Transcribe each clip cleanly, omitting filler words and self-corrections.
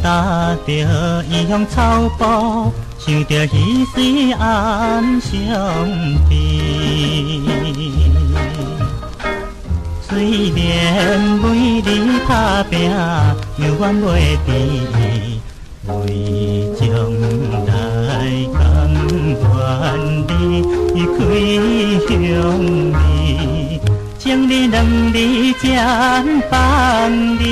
踏着异乡草坡，想着彼时暗相陪。虽然为你打拼，犹原袂迟，为将来甘愿离开乡里，情你两字真放你。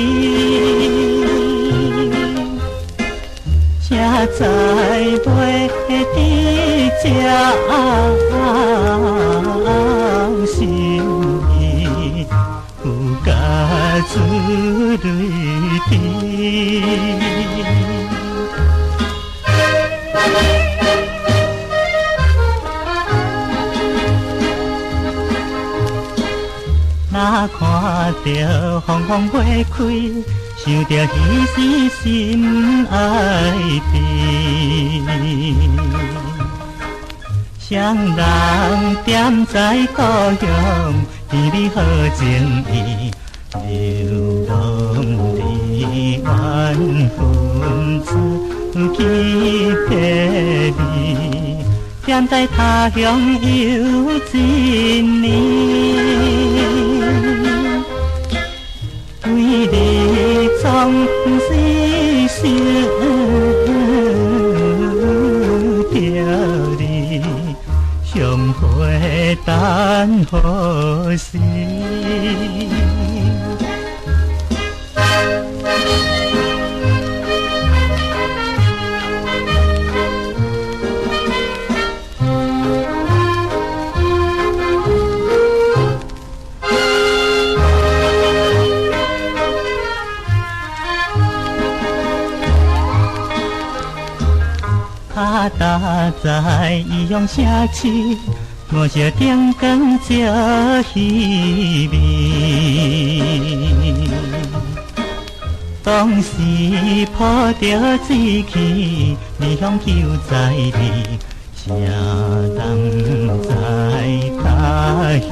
才知袂知这心意，有甲出泪滴。若看着风风花开，想着彼时心爱悲，双人踮在故乡，甜蜜好情意，流浪离缘分自己别离，踮在他乡有一年。为你总是想着你，相会等何时？踏在异乡城市，五色灯光这稀微。当时抱着志气，离乡求在地，谁人知他乡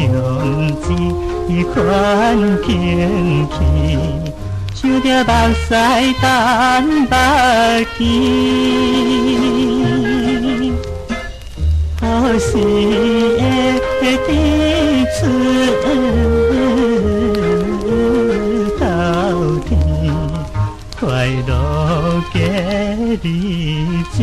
只款轻气，想着目屎等目见。可惜会滴出头天，快乐的日子。